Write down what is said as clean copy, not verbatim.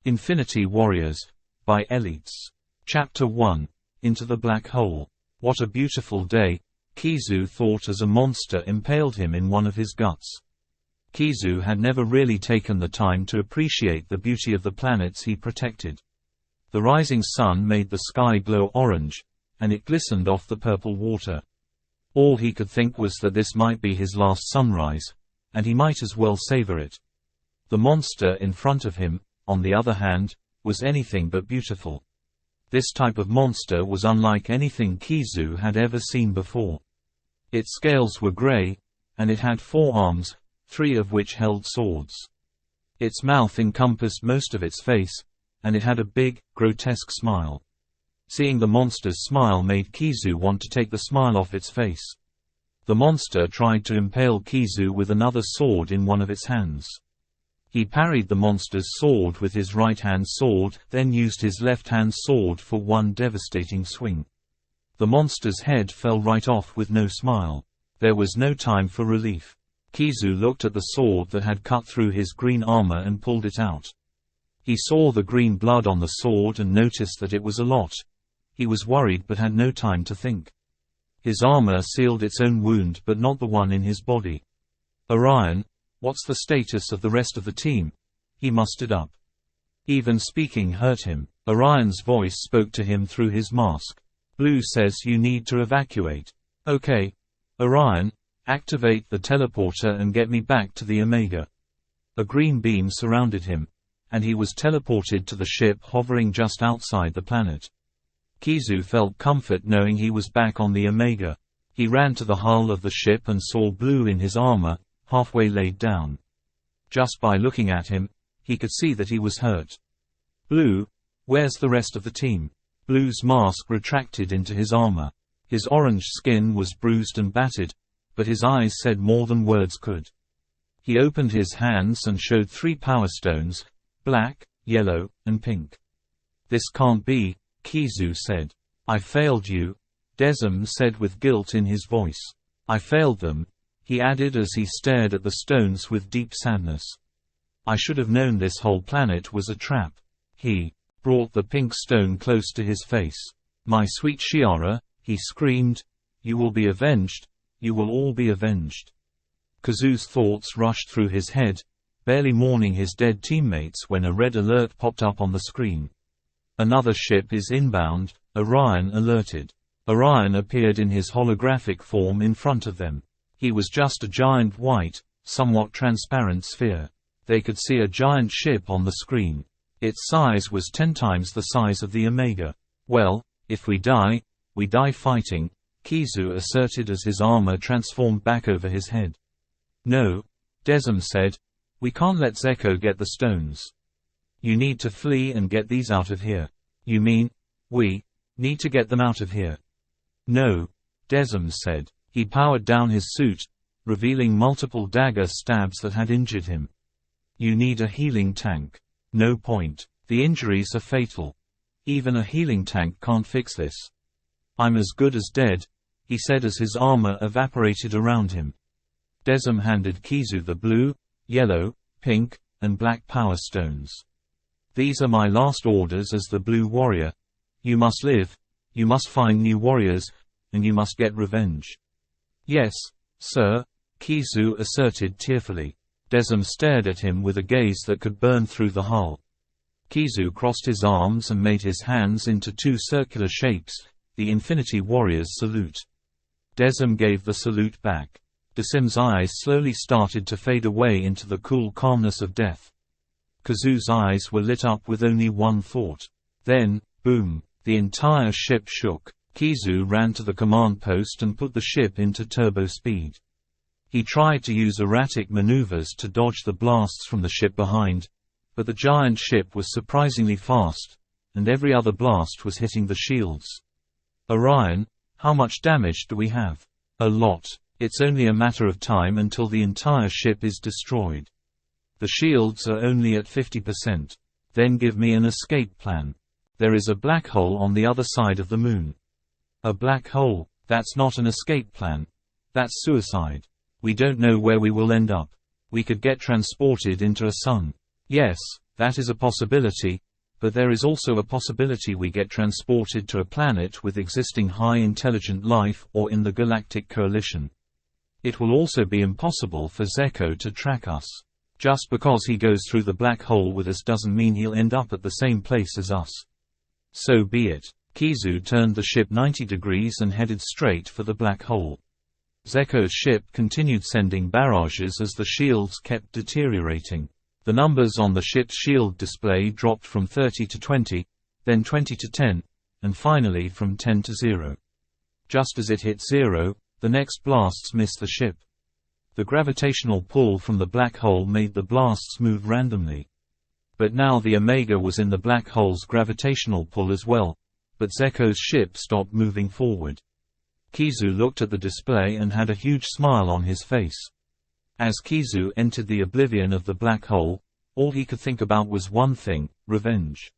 Infinity Warriors, by Eleets. Chapter 1. Into the Black Hole. What a beautiful day, Kizu thought as a monster impaled him in one of his guts. Kizu had never really taken the time to appreciate the beauty of the planets he protected. The rising sun made the sky glow orange, and it glistened off the purple water. All he could think was that this might be his last sunrise, and he might as well savor it. The monster in front of him, on the other hand, was anything but beautiful. This type of monster was unlike anything Kizu had ever seen before. Its scales were gray, and it had 4 arms, 3 of which held swords. Its mouth encompassed most of its face, and it had a big, grotesque smile. Seeing the monster's smile made Kizu want to take the smile off its face. The monster tried to impale Kizu with another sword in one of its hands. He parried the monster's sword with his right-hand sword, then used his left-hand sword for one devastating swing. The monster's head fell right off with no smile. There was no time for relief. Kizu looked at the sword that had cut through his green armor and pulled it out. He saw the green blood on the sword and noticed that it was a lot. He was worried but had no time to think. His armor sealed its own wound but not the one in his body. "Orion, what's the status of the rest of the team?" he mustered up. Even speaking hurt him. Orion's voice spoke to him through his mask. "Blue says you need to evacuate." "Okay. Orion, activate the teleporter and get me back to the Omega." A green beam surrounded him, and he was teleported to the ship hovering just outside the planet. Kizu felt comfort knowing he was back on the Omega. He ran to the hull of the ship and saw Blue in his armor, halfway laid down. Just by looking at him, he could see that he was hurt. "Blue, where's the rest of the team?" Blue's mask retracted into his armor. His orange skin was bruised and battered, but his eyes said more than words could. He opened his hands and showed 3 power stones, black, yellow, and pink. "This can't be," Kizu said. "I failed you," Desm said with guilt in his voice. "I failed them," he added as he stared at the stones with deep sadness. "I should have known this whole planet was a trap." He brought the pink stone close to his face. "My sweet Shiara," he screamed, "you will be avenged, you will all be avenged." Kizu's thoughts rushed through his head, barely mourning his dead teammates when a red alert popped up on the screen. "Another ship is inbound," Orion alerted. Orion appeared in his holographic form in front of them. He was just a giant white, somewhat transparent sphere. They could see a giant ship on the screen. Its size was 10 times the size of the Omega. "Well, if we die fighting," Kizu asserted as his armor transformed back over his head. "No," Desm said, "we can't let Zeko get the stones. You need to flee and get these out of here." "You mean, we need to get them out of here?" "No," Desm said. He powered down his suit, revealing multiple dagger stabs that had injured him. "You need a healing tank." "No point. The injuries are fatal. Even a healing tank can't fix this." "I'm as good as dead," he said as his armor evaporated around him. Desm handed Kizu the blue, yellow, pink, and black power stones. "These are my last orders as the Blue Warrior. You must live, you must find new warriors, and you must get revenge." "Yes, sir," Kizu asserted tearfully. Desm stared at him with a gaze that could burn through the hull. Kizu crossed his arms and made his hands into 2 circular shapes, the Infinity Warrior's salute. Desm gave the salute back. Desim's eyes slowly started to fade away into the cool calmness of death. Kizu's eyes were lit up with only one thought. Then, boom, the entire ship shook. Kizu ran to the command post and put the ship into turbo speed. He tried to use erratic maneuvers to dodge the blasts from the ship behind, but the giant ship was surprisingly fast, and every other blast was hitting the shields. "Orion, how much damage do we have?" "A lot. It's only a matter of time until the entire ship is destroyed. The shields are only at 50%. Then give me an escape plan. There is a black hole on the other side of the moon." "A black hole? That's not an escape plan. That's suicide. We don't know where we will end up. We could get transported into a sun." "Yes, That is a possibility, but there is also a possibility we get transported to a planet with existing high intelligent life or in the Galactic Coalition. It will also be impossible for Zeko to track us. Just because he goes through the black hole with us doesn't mean he'll end up at the same place as us. So be it. Kizu turned the ship 90 degrees and headed straight for the black hole. Zeko's ship continued sending barrages as the shields kept deteriorating. The numbers on the ship's shield display dropped from 30 to 20, then 20 to 10, and finally from 10 to 0. Just as it hit 0, the next blasts missed the ship. The gravitational pull from the black hole made the blasts move randomly. But now the Omega was in the black hole's gravitational pull as well, but Zeko's ship stopped moving forward. Kizu looked at the display and had a huge smile on his face. As Kizu entered the oblivion of the black hole, all he could think about was one thing: revenge.